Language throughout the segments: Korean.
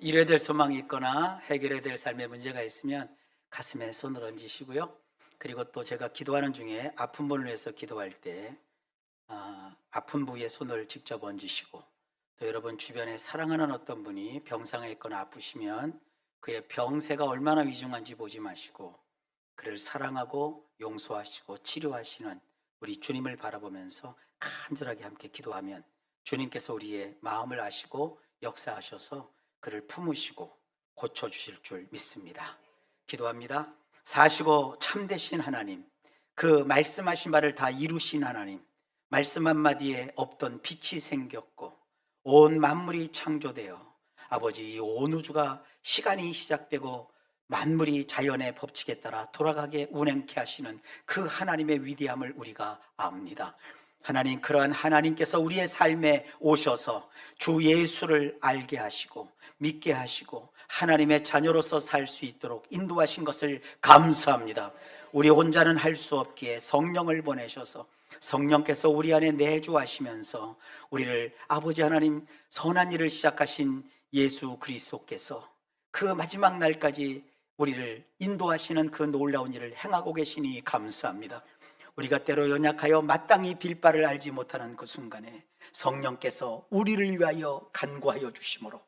이뤄야 될 소망이 있거나 해결해야 될 삶의 문제가 있으면 가슴에 손을 얹으시고요. 그리고 또 제가 기도하는 중에 아픈 분을 위해서 기도할 때 아픈 부위에 손을 직접 얹으시고, 또 여러분 주변에 사랑하는 어떤 분이 병상에 있거나 아프시면 그의 병세가 얼마나 위중한지 보지 마시고 그를 사랑하고 용서하시고 치료하시는 우리 주님을 바라보면서 간절하게 함께 기도하면 주님께서 우리의 마음을 아시고 역사하셔서 그를 품으시고 고쳐주실 줄 믿습니다. 기도합니다. 사시고 참되신 하나님, 그 말씀하신 바를 다 이루신 하나님, 말씀 한마디에 없던 빛이 생겼고 온 만물이 창조되어 아버지, 이 온 우주가 시간이 시작되고 만물이 자연의 법칙에 따라 돌아가게 운행케 하시는 그 하나님의 위대함을 우리가 압니다. 하나님, 그러한 하나님께서 우리의 삶에 오셔서 주 예수를 알게 하시고 믿게 하시고 하나님의 자녀로서 살 수 있도록 인도하신 것을 감사합니다. 우리 혼자는 할 수 없기에 성령을 보내셔서 성령께서 우리 안에 내주하시면서 우리를 아버지 하나님 선한 일을 시작하신 예수 그리스도께서 그 마지막 날까지 우리를 인도하시는 그 놀라운 일을 행하고 계시니 감사합니다. 우리가 때로 연약하여 마땅히 빌 바를 알지 못하는 그 순간에 성령께서 우리를 위하여 간구하여 주심으로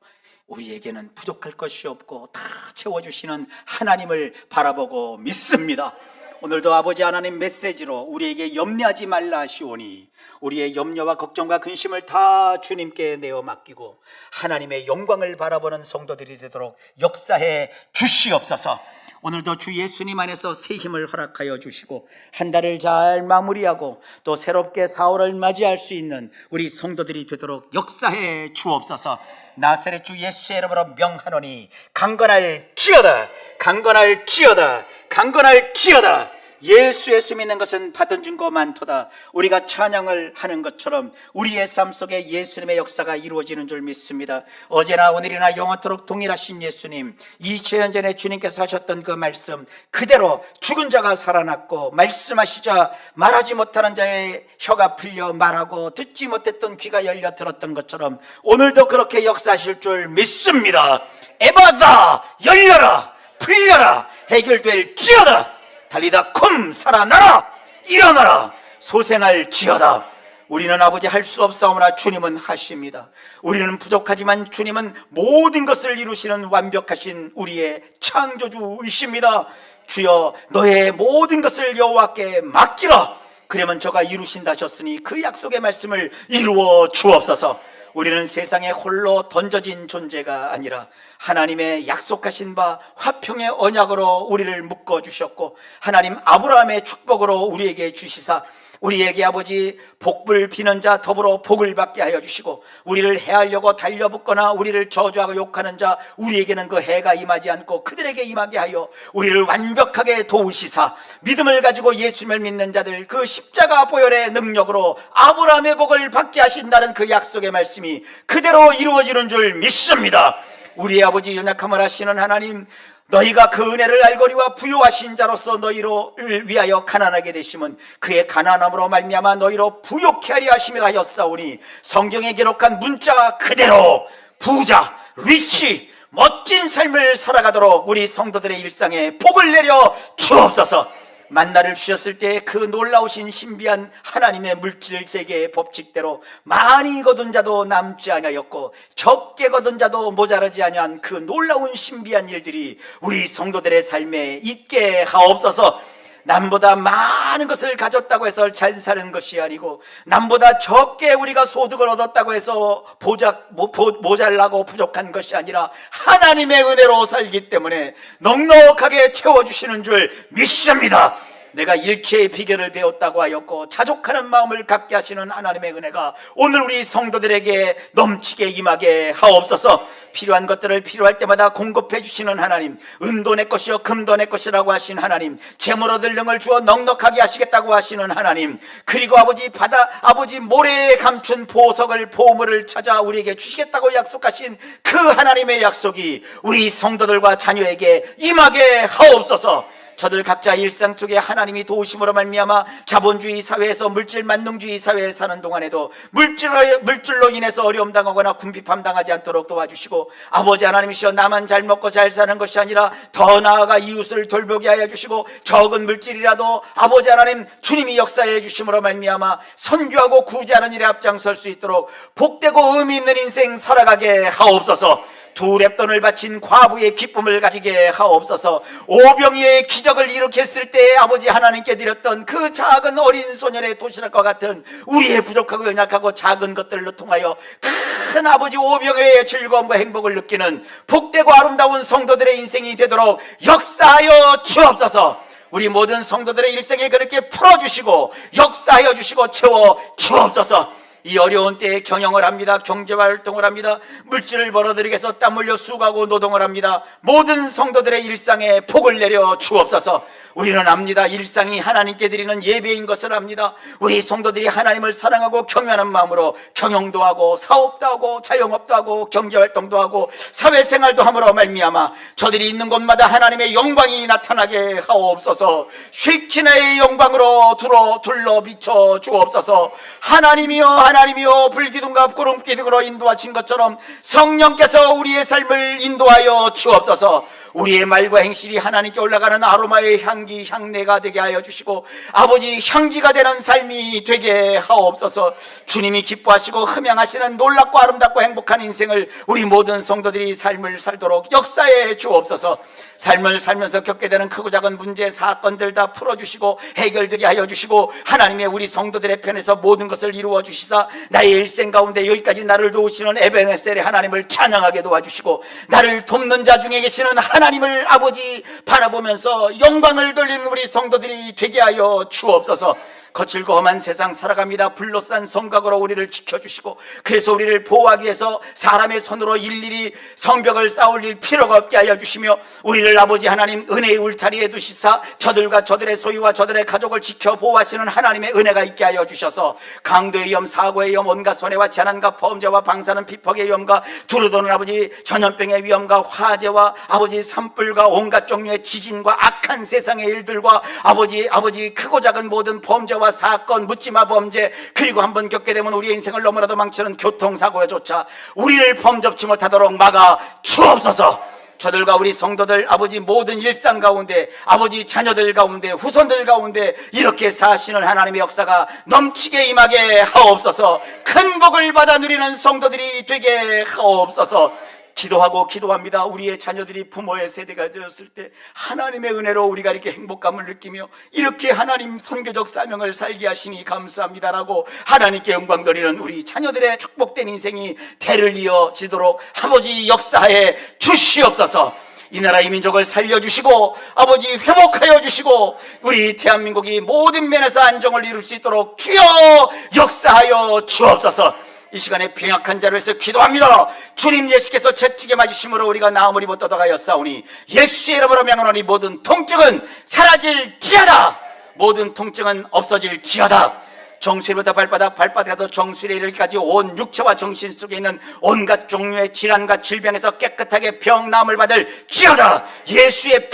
우리에게는 부족할 것이 없고 다 채워주시는 하나님을 바라보고 믿습니다. 오늘도 아버지 하나님 메시지로 우리에게 염려하지 말라 하시오니 우리의 염려와 걱정과 근심을 다 주님께 내어 맡기고 하나님의 영광을 바라보는 성도들이 되도록 역사해 주시옵소서. 오늘도 주 예수님 안에서 새 힘을 허락하여 주시고 한 달을 잘 마무리하고 또 새롭게 4월을 맞이할 수 있는 우리 성도들이 되도록 역사해 주옵소서. 나사렛 주 예수의 이름으로 명하노니 강건할지어다, 강건할지어다, 강건할지어다. 예수 믿는 것은 받은 증거 많도다. 우리가 찬양을 하는 것처럼 우리의 삶 속에 예수님의 역사가 이루어지는 줄 믿습니다. 어제나 오늘이나 영원토록 동일하신 예수님, 2000년 전에 주님께서 하셨던 그 말씀 그대로 죽은 자가 살아났고 말씀하시자 말하지 못하는 자의 혀가 풀려 말하고 듣지 못했던 귀가 열려 들었던 것처럼 오늘도 그렇게 역사하실 줄 믿습니다. 에바다, 열려라, 풀려라, 해결될지어다. 달리다 쿰, 살아나라, 일어나라, 소생할지어다. 우리는 아버지 할 수 없사오나 주님은 하십니다. 우리는 부족하지만 주님은 모든 것을 이루시는 완벽하신 우리의 창조주이십니다. 주여, 너의 모든 것을 여호와께 맡기라. 그러면 저가 이루신다 하셨으니 그 약속의 말씀을 이루어 주옵소서. 우리는 세상에 홀로 던져진 존재가 아니라 하나님의 약속하신 바 화평의 언약으로 우리를 묶어주셨고 하나님 아브라함의 축복으로 우리에게 주시사 우리에게 아버지 복을 비는 자 더불어 복을 받게 하여 주시고 우리를 해하려고 달려붙거나 우리를 저주하고 욕하는 자 우리에게는 그 해가 임하지 않고 그들에게 임하게 하여 우리를 완벽하게 도우시사 믿음을 가지고 예수님을 믿는 자들 그 십자가 보혈의 능력으로 아브라함의 복을 받게 하신다는 그 약속의 말씀이 그대로 이루어지는 줄 믿습니다. 우리의 아버지 연약함을 아시는 하나님, 너희가 그 은혜를 알거니와 부요하신 자로서 너희를 위하여 가난하게 되심은 그의 가난함으로 말미암아 너희로 부요케 하려 하심이라 하였사오니 성경에 기록한 문자 그대로 부자, 리치, 멋진 삶을 살아가도록 우리 성도들의 일상에 복을 내려 주옵소서. 만나를 주셨을 때 그 놀라우신 신비한 하나님의 물질 세계의 법칙대로 많이 거둔 자도 남지 아니하였고 적게 거둔 자도 모자라지 아니한 그 놀라운 신비한 일들이 우리 성도들의 삶에 있게 하옵소서. 남보다 많은 것을 가졌다고 해서 잘 사는 것이 아니고 남보다 적게 우리가 소득을 얻었다고 해서 모자라고 부족한 것이 아니라 하나님의 은혜로 살기 때문에 넉넉하게 채워주시는 줄 믿습니다. 내가 일체의 비결을 배웠다고 하였고 자족하는 마음을 갖게 하시는 하나님의 은혜가 오늘 우리 성도들에게 넘치게 임하게 하옵소서. 필요한 것들을 필요할 때마다 공급해 주시는 하나님, 은도 내 것이요 금도 내 것이라고 하신 하나님, 재물 얻을 능을 주어 넉넉하게 하시겠다고 하시는 하나님, 그리고 아버지 모래에 감춘 보석을 보물을 찾아 우리에게 주시겠다고 약속하신 그 하나님의 약속이 우리 성도들과 자녀에게 임하게 하옵소서. 저들 각자 일상 속에 하나님이 도우심으로 말미암아 자본주의 사회에서 물질 만능주의 사회에 사는 동안에도 물질로 인해서 어려움 당하거나 궁핍함 당하지 않도록 도와주시고, 아버지 하나님이시여, 나만 잘 먹고 잘 사는 것이 아니라 더 나아가 이웃을 돌보게 하여 주시고, 적은 물질이라도 아버지 하나님 주님이 역사해 주심으로 말미암아 선교하고 구제하는 일에 앞장설 수 있도록 복되고 의미 있는 인생 살아가게 하옵소서. 두 렙돈을 바친 과부의 기쁨을 가지게 하옵소서. 오병이의 기적을 일으켰을 때 아버지 하나님께 드렸던 그 작은 어린 소년의 도시락과 같은 우리의 부족하고 연약하고 작은 것들로 통하여 큰 아버지 오병이의 즐거움과 행복을 느끼는 복되고 아름다운 성도들의 인생이 되도록 역사하여 주옵소서. 우리 모든 성도들의 일생에 그렇게 풀어주시고 역사하여 주시고 채워 주옵소서. 이 어려운 때에 경영을 합니다. 경제활동을 합니다. 물질을 벌어들이기 위해서 땀 흘려 수고하고 노동을 합니다. 모든 성도들의 일상에 복을 내려 주옵소서. 우리는 압니다. 일상이 하나님께 드리는 예배인 것을 압니다. 우리 성도들이 하나님을 사랑하고 경외하는 마음으로 경영도 하고 사업도 하고 자영업도 하고 경제활동도 하고 사회생활도 함으로 말미암아 저들이 있는 곳마다 하나님의 영광이 나타나게 하옵소서. 쉐키나의 영광으로 둘러 비춰 주옵소서. 하나님이여 불기둥과 구름기둥으로 인도하신 것처럼 성령께서 우리의 삶을 인도하여 주옵소서. 우리의 말과 행실이 하나님께 올라가는 아로마의 향기 향내가 되게 하여 주시고 아버지 향기가 되는 삶이 되게 하옵소서. 주님이 기뻐하시고 흠양하시는 놀랍고 아름답고 행복한 인생을 우리 모든 성도들이 삶을 살도록 역사해 주옵소서. 삶을 살면서 겪게 되는 크고 작은 문제 사건들 다 풀어주시고 해결되게 하여 주시고 하나님의 우리 성도들의 편에서 모든 것을 이루어 주시사 나의 일생 가운데 여기까지 나를 도우시는 에베네셀의 하나님을 찬양하게 도와주시고 나를 돕는 자 중에 계시는 하나님을 아버지 바라보면서 영광을 돌리는 우리 성도들이 되게 하여 주옵소서. 거칠고 험한 세상 살아갑니다. 불로싼 성곽으로 우리를 지켜주시고 그래서 우리를 보호하기 위해서 사람의 손으로 일일이 성벽을 쌓을 일 필요가 없게 하여 주시며 우리를 아버지 하나님 은혜의 울타리에 두시사 저들과 저들의 소유와 저들의 가족을 지켜 보호하시는 하나님의 은혜가 있게 하여 주셔서 강도의 위험, 사고의 위험, 온갖 손해와 재난과 범죄와 방사능 비폭의 위험과 두루도는 아버지 전염병의 위험과 화재와 아버지 산불과 온갖 종류의 지진과 악한 세상의 일들과 아버지 크고 작은 모든 범죄와 사건, 묻지마 범죄, 그리고 한번 겪게 되면 우리의 인생을 너무나도 망치는 교통사고에조차 우리를 범접치 못하도록 막아 주옵소서. 저들과 우리 성도들 아버지 모든 일상 가운데 아버지 자녀들 가운데 후손들 가운데 이렇게 사시는 하나님의 역사가 넘치게 임하게 하옵소서. 큰 복을 받아 누리는 성도들이 되게 하옵소서. 기도합니다. 우리의 자녀들이 부모의 세대가 되었을 때 하나님의 은혜로 우리가 이렇게 행복감을 느끼며 이렇게 하나님 선교적 사명을 살게 하시니 감사합니다라고 하나님께 영광 돌리는 우리 자녀들의 축복된 인생이 대를 이어지도록 아버지 역사해 주시옵소서. 이 나라 이 민족을 살려주시고 아버지 회복하여 주시고 우리 대한민국이 모든 면에서 안정을 이룰 수 있도록 주여 역사하여 주옵소서. 이 시간에 병약한 자를 위해서 기도합니다. 주님 예수께서 채찍에 맞으심으로 우리가 나음을 입어 떠나가였사오니 예수의 이름으로 명하노니 모든 통증은 사라질지어다. 모든 통증은 없어질지어다. 정수리부터 발바닥에서 정수리에 이르기까지 온 육체와 정신 속에 있는 온갖 종류의 질환과 질병에서 깨끗하게 병나음을 받을 지어다. 예수의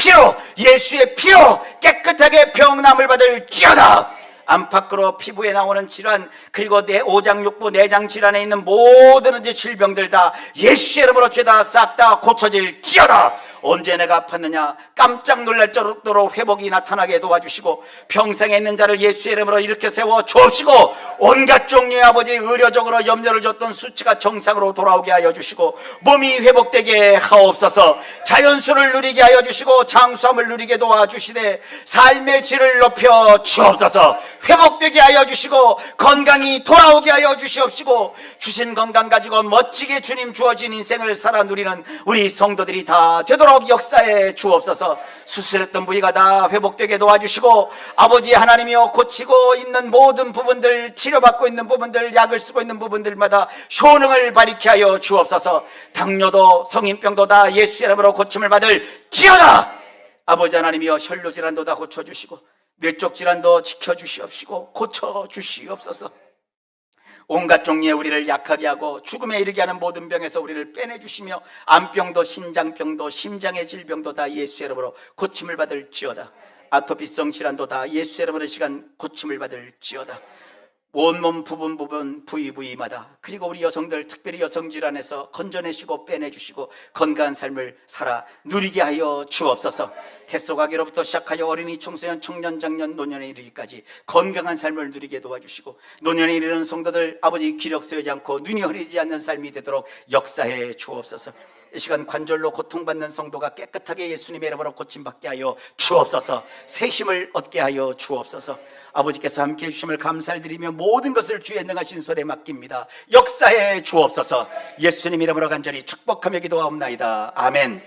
피로 깨끗하게 병나음을 받을 지어다. 안팎으로 피부에 나오는 질환 그리고 내 오장육부 내장 질환에 있는 모든 질병들 다 예수의 이름으로 죄다 싹 다 고쳐질지어다. 언제 내가 아팠느냐 깜짝 놀랄 정도로 회복이 나타나게 도와주시고 평생에 있는 자를 예수의 이름으로 일으켜 세워 주옵시고 온갖 종류의 아버지 의료적으로 염려를 줬던 수치가 정상으로 돌아오게 하여 주시고 몸이 회복되게 하옵소서. 자연수를 누리게 하여 주시고 장수함을 누리게 도와주시되 삶의 질을 높여 주옵소서. 회복되게 하여 주시고 건강이 돌아오게 하여 주시옵시고 주신 건강 가지고 멋지게 주님 주어진 인생을 살아 누리는 우리 성도들이 다 되도록 역사해 주옵소서. 수술했던 부위가 다 회복되게 도와주시고 아버지 하나님이여 고치고 있는 모든 부분들 치료받고 있는 부분들 약을 쓰고 있는 부분들마다 효능을 발휘케 하여 주옵소서. 당뇨도 성인병도 다 예수의 이름으로 고침을 받을 지어다. 아버지 하나님이여 혈류질환도 다 고쳐주시고 뇌쪽 질환도 지켜주시옵시고 고쳐주시옵소서. 온갖 종류의 우리를 약하게 하고 죽음에 이르게 하는 모든 병에서 우리를 빼내주시며 암병도 신장병도 심장의 질병도 다 예수의 이름으로 고침을 받을지어다. 아토피성 질환도 다 예수 이름으로 이 시간 고침을 받을지어다. 온몸 부분 부위마다, 그리고 우리 여성들 특별히 여성 질환에서 건져내시고 빼내주시고 건강한 삶을 살아 누리게 하여 주옵소서. 태소가기로부터 시작하여 어린이, 청소년, 청년, 장년, 노년에 이르기까지 건강한 삶을 누리게 도와주시고 노년에 이르는 성도들 아버지 기력 쇠하지 않고 눈이 흐리지 않는 삶이 되도록 역사해 주옵소서. 이 시간 관절로 고통받는 성도가 깨끗하게 예수님의 이름으로 고침받게 하여 주옵소서. 새 힘을 얻게 하여 주옵소서. 아버지께서 함께해 주심을 감사를 드리며 모든 것을 주의 능하신 손에 맡깁니다. 역사해 주옵소서. 예수님 이름으로 간절히 축복하며 기도하옵나이다. 아멘.